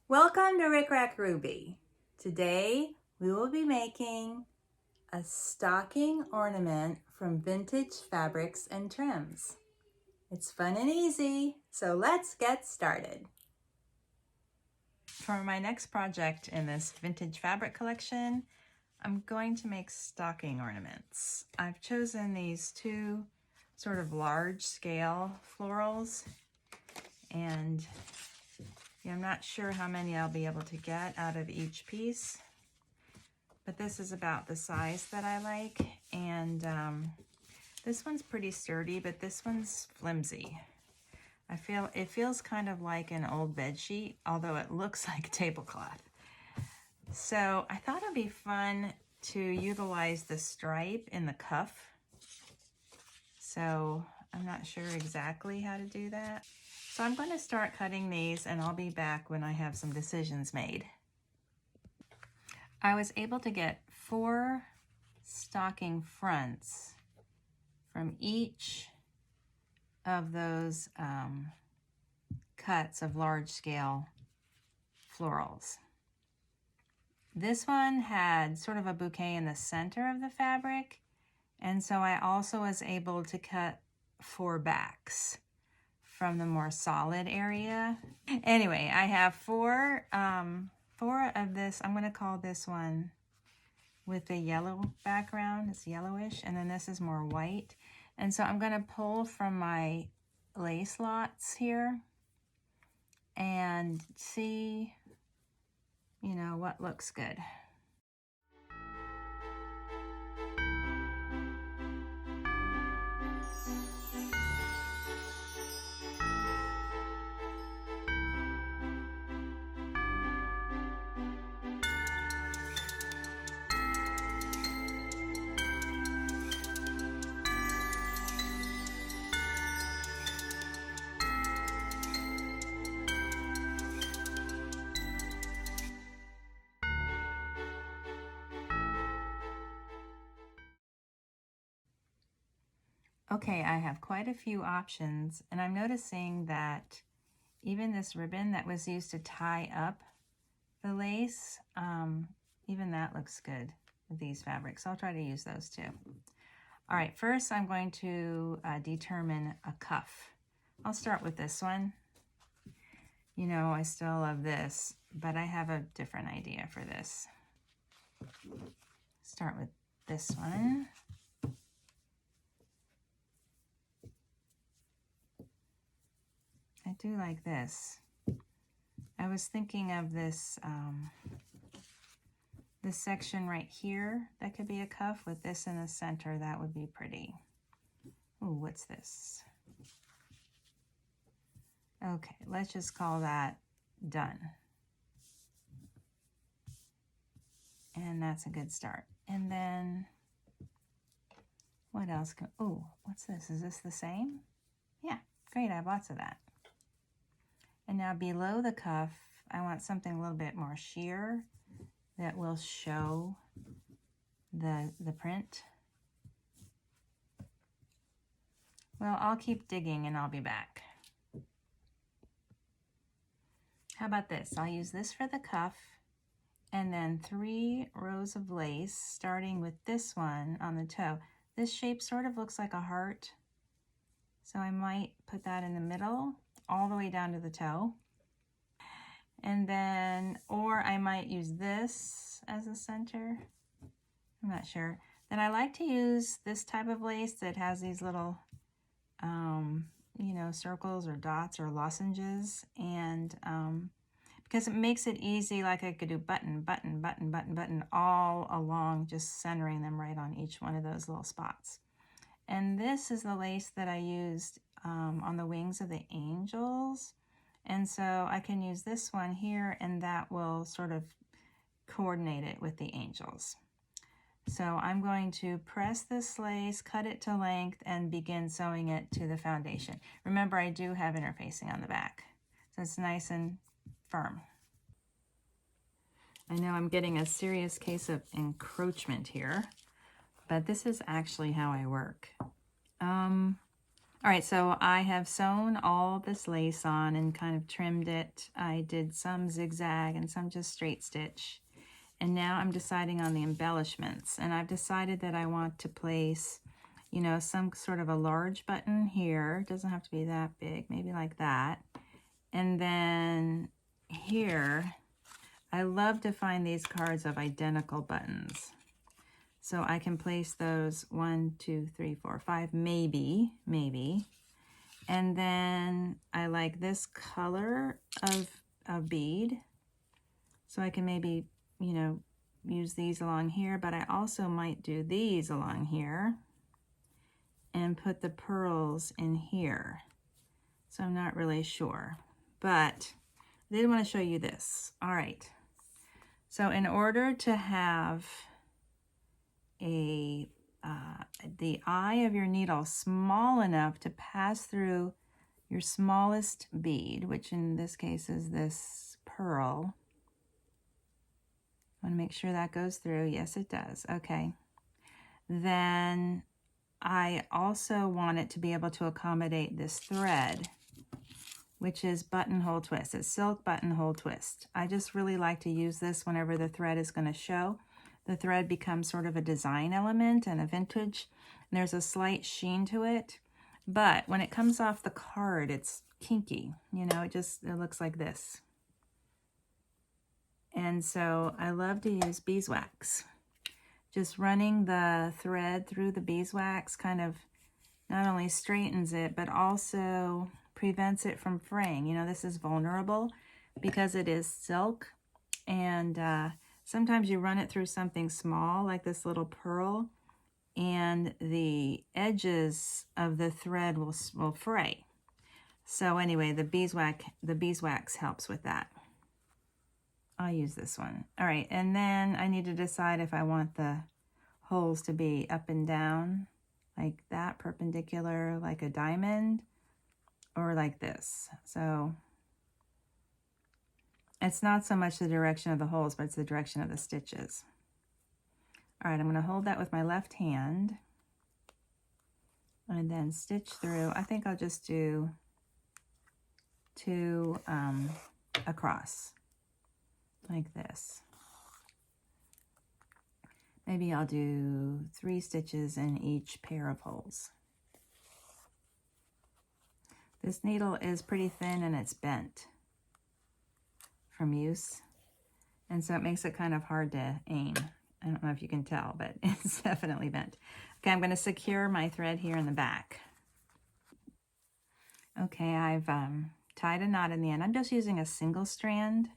Welcome to Rick Rack Ruby. Today we will be making a stocking ornament from vintage fabrics and trims. It's fun and easy, so let's get started. For my next project in this vintage fabric collection, I'm going to make stocking ornaments. I've chosen these two sort of large scale florals, and I'm not sure how many I'll be able to get out of each piece, but this is about the size that I like. And this one's pretty sturdy, but this one's flimsy. It feels kind of like an old bed sheet, although it looks like tablecloth. So I thought it'd be fun to utilize the stripe in the cuff. So I'm not sure exactly how to do that. So I'm going to start cutting these, and I'll be back when I have some decisions made. I was able to get 4 stocking fronts from each of those cuts of large scale florals. This one had sort of a bouquet in the center of the fabric, and so I also was able to cut 4 backs from the more solid area. Anyway, I have 4 of this. I'm going to call this one with the yellow background. It's yellowish, and then this is more white. And so I'm going to pull from my lace lots here and see, what looks good. Okay, I have quite a few options, and I'm noticing that even this ribbon that was used to tie up the lace, even that looks good with these fabrics. I'll try to use those too. All right, first I'm going to determine a cuff. I'll start with this one. I still love this, but I have a different idea for this. Start with this one. I do like this. I was thinking of this this section right here that could be a cuff with this in the center. That would be pretty. Ooh, what's this? Okay, let's just call that done. And that's a good start. And then what else? Oh, what's this? Is this the same? Yeah, great. I have lots of that. And now below the cuff, I want something a little bit more sheer that will show the print. Well, I'll keep digging and I'll be back. How about this? I'll use this for the cuff, and then 3 rows of lace, starting with this one on the toe. This shape sort of looks like a heart, so I might put that in the middle all the way down to the toe. And then, or I might use this as a center. I'm not sure. Then I like to use this type of lace that has these little, circles or dots or lozenges. And because it makes it easy, like I could do button, button, button, button, button all along, just centering them right on each one of those little spots. And this is the lace that I used on the wings of the angels. And so I can use this one here, and that will sort of coordinate it with the angels. So I'm going to press this lace, cut it to length, and begin sewing it to the foundation. Remember, I do have interfacing on the back, so it's nice and firm. I know I'm getting a serious case of encroachment here, but this is actually how I work. All right, so I have sewn all this lace on and kind of trimmed it. I did some zigzag and some just straight stitch. And now I'm deciding on the embellishments. And I've decided that I want to place, you know, some sort of a large button here. It doesn't have to be that big, maybe like that. And then here, I love to find these cards of identical buttons. So I can place those 1, 2, 3, 4, 5, maybe. And then I like this color of bead. So I can maybe, you know, use these along here, but I also might do these along here and put the pearls in here. So I'm not really sure, but I did want to show you this. All right. So in order to have the eye of your needle small enough to pass through your smallest bead, which in this case is this pearl. I want to make sure that goes through. Yes, it does. Okay. Then I also want it to be able to accommodate this thread, which is buttonhole twist. It's silk buttonhole twist. I just really like to use this whenever the thread is going to show. The thread becomes sort of a design element and a vintage. And there's a slight sheen to it. But when it comes off the card, it's kinky. You know, it looks like this. And so I love to use beeswax. Just running the thread through the beeswax kind of not only straightens it, but also prevents it from fraying. You know, this is vulnerable because it is silk. And sometimes you run it through something small like this little pearl, and the edges of the thread will fray. So anyway, the beeswax helps with that. I'll use this one. All right, and then I need to decide if I want the holes to be up and down, like that, perpendicular, like a diamond, or like this. So it's not so much the direction of the holes, but it's the direction of the stitches. All right, I'm going to hold that with my left hand and then stitch through. I think I'll just do 2 across, like this. Maybe I'll do 3 stitches in each pair of holes. This needle is pretty thin and it's bent from use, and so it makes it kind of hard to aim. I don't know if you can tell, but it's definitely bent. Okay, I'm going to secure my thread here in the back. Okay, I've tied a knot in the end. I'm just using a single strand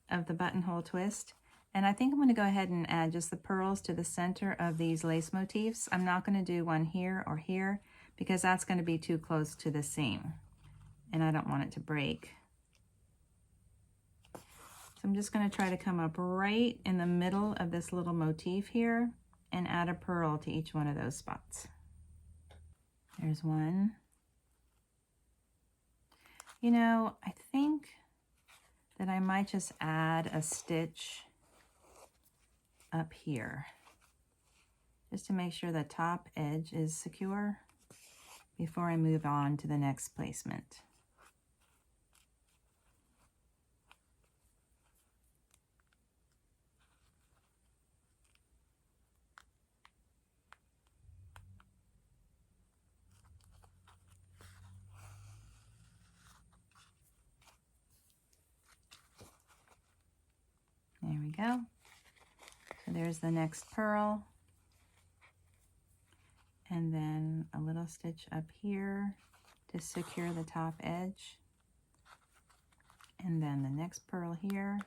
of the buttonhole twist, and I think I'm going to go ahead and add just the pearls to the center of these lace motifs. I'm not going to do one here or here because that's going to be too close to the seam, and I don't want it to break. So I'm just going to try to come up right in the middle of this little motif here and add a pearl to each one of those spots. There's one. You know, I think that I might just add a stitch up here just to make sure the top edge is secure before I move on to the next placement. There we go. So there's the next pearl. And then a little stitch up here to secure the top edge. And then the next pearl here.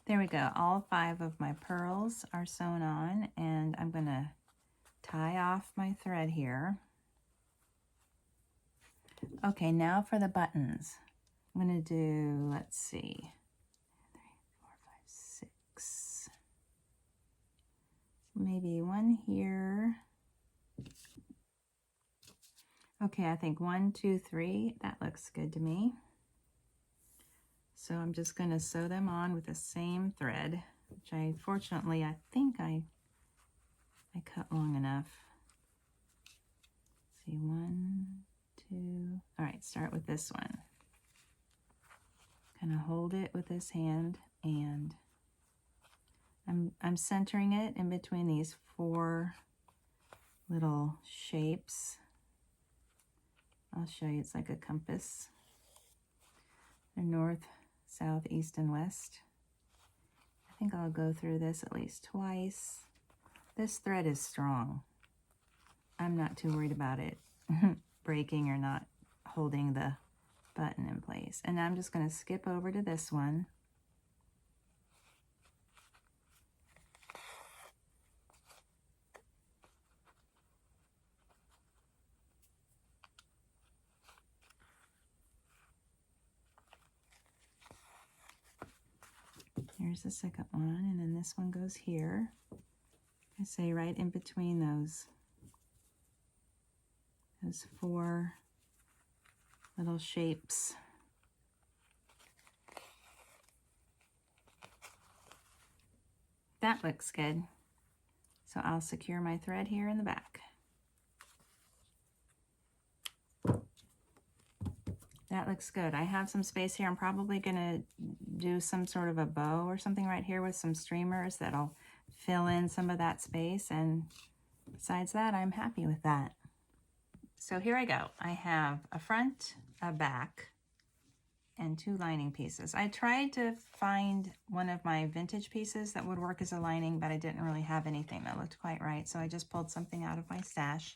There we go. All 5 of my pearls are sewn on, and I'm going to tie off my thread here. Okay, now for the buttons. I'm going to do, let's see, 3, 4, 5, 6. Maybe one here. Okay, I think 1, 2, 3. That looks good to me. So I'm just going to sew them on with the same thread, which fortunately I think I cut long enough. Let's see, 1, 2, all right, start with this one. Kind of hold it with this hand, and I'm centering it in between these 4 little shapes. I'll show you, it's like a compass. They're north, south, east, and west. I think I'll go through this at least twice. This thread is strong. I'm not too worried about it breaking or not holding the button in place. And now I'm just going to skip over to this one. Here's the second one, and then this one goes here. I say right in between those 4 little shapes. That looks good. So I'll secure my thread here in the back. That looks good. I have some space here. I'm probably gonna do some sort of a bow or something right here with some streamers that'll fill in some of that space, and besides that, I'm happy with that. So here I go. I have a front, a back, and 2 lining pieces. I tried to find one of my vintage pieces that would work as a lining, but I didn't really have anything that looked quite right, so I just pulled something out of my stash.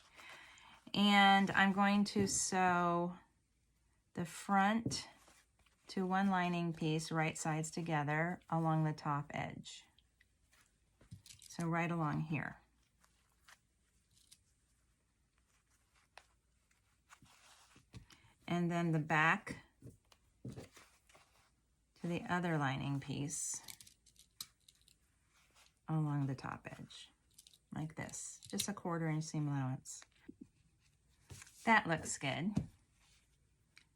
And I'm going to sew the front to 1 lining piece, right sides together, along the top edge. So right along here. And then the back to the other lining piece along the top edge, like this. Just a 1/4 inch seam allowance. That looks good.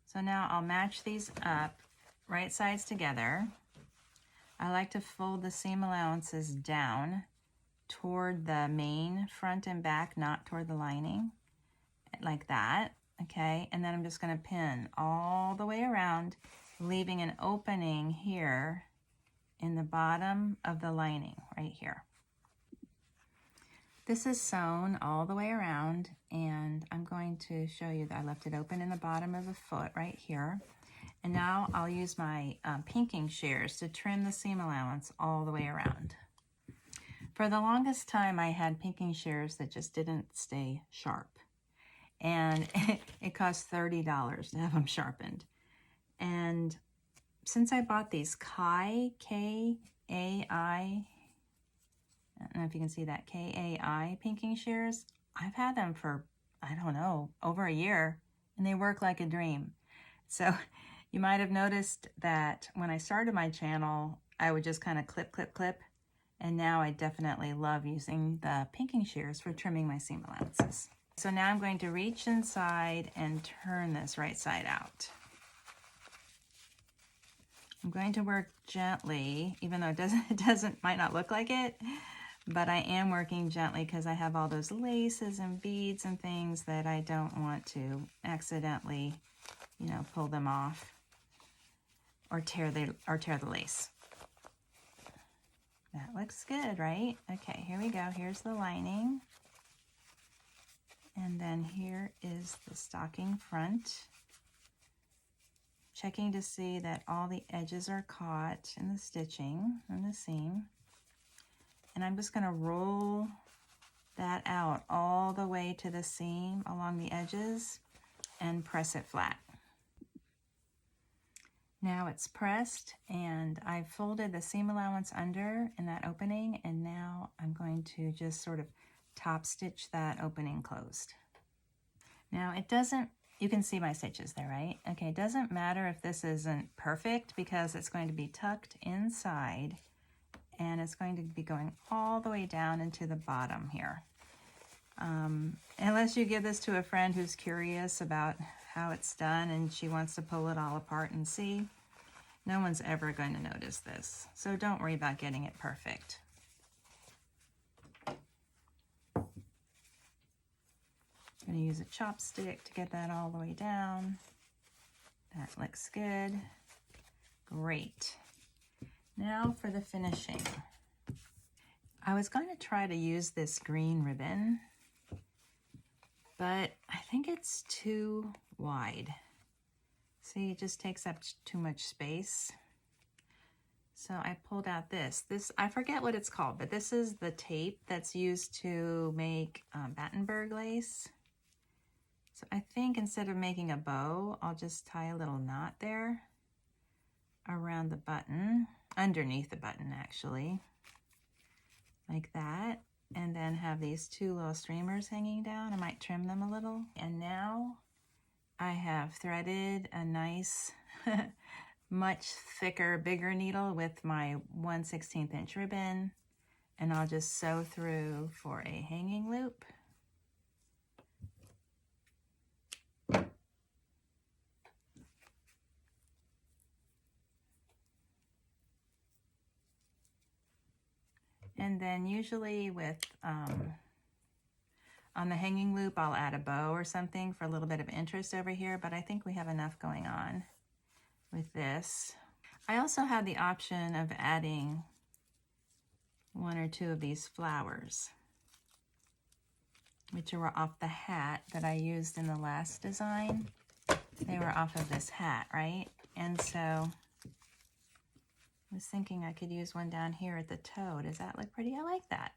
So now I'll match these up, right sides together. I like to fold the seam allowances down toward the main front and back, not toward the lining, like that, okay? And then I'm just gonna pin all the way around, leaving an opening here in the bottom of the lining, right here. This is sewn all the way around, and I'm going to show you that I left it open in the bottom of the foot right here. And now I'll use my pinking shears to trim the seam allowance all the way around. For the longest time, I had pinking shears that just didn't stay sharp. And it cost $30 to have them sharpened. And since I bought these K-A-I, I don't know if you can see that, K-A-I pinking shears, I've had them for, I don't know, over a year, and they work like a dream. So you might have noticed that when I started my channel, I would just kind of clip, clip, clip, and now I definitely love using the pinking shears for trimming my seam allowances. So now I'm going to reach inside and turn this right side out. I'm going to work gently, even though it might not look like it, but I am working gently because I have all those laces and beads and things that I don't want to accidentally, you know, pull them off or tear the lace. That looks good, right? Okay, here we go. Here's the lining. And then here is the stocking front. Checking to see that all the edges are caught in the stitching on the seam. And I'm just going to roll that out all the way to the seam along the edges and press it flat. Now it's pressed, and I've folded the seam allowance under in that opening, and now I'm going to just sort of top stitch that opening closed. Now it doesn't, you can see my stitches there, right? Okay, it doesn't matter if this isn't perfect because it's going to be tucked inside, and it's going to be going all the way down into the bottom here. Unless you give this to a friend who's curious about how it's done and she wants to pull it all apart and see, No one's ever going to notice this, so don't worry about getting it perfect. I'm going to use a chopstick to get that all the way down. That looks good. Great. Now for the finishing. I was going to try to use this green ribbon, but I think it's too wide. See, it just takes up too much space. So I pulled out this. I forget what it's called, but this is the tape that's used to make Battenberg lace. So I think instead of making a bow, I'll just tie a little knot there around the button, underneath the button actually, like that. And then have these two little streamers hanging down. I might trim them a little. And now I have threaded a nice, much thicker, bigger needle with my 1/16 inch ribbon. And I'll just sew through for a hanging loop. And then usually with, on the hanging loop, I'll add a bow or something for a little bit of interest over here, but I think we have enough going on with this. I also had the option of adding one or two of these flowers, which were off the hat that I used in the last design. They were off of this hat, right? And so I was thinking I could use one down here at the toe. Does that look pretty? I like that.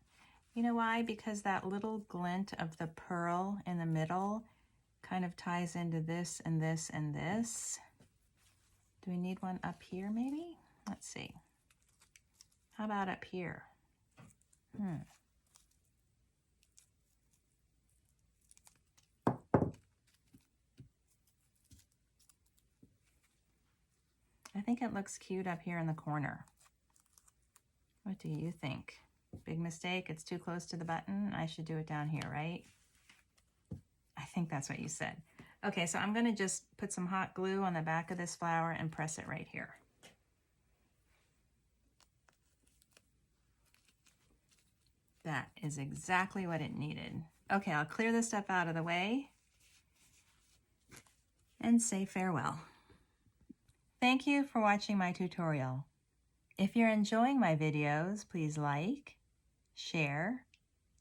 You know why? Because that little glint of the pearl in the middle kind of ties into this and this and this. Do we need one up here maybe? Let's see. How about up here? I think it looks cute up here in the corner. What do you think? Big mistake, it's too close to the button. I should do it down here, right? I think that's what you said. Okay, so I'm gonna just put some hot glue on the back of this flower and press it right here. That is exactly what it needed. Okay, I'll clear this stuff out of the way and say farewell. Thank you for watching my tutorial. If you're enjoying my videos, please like, share,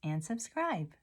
and subscribe.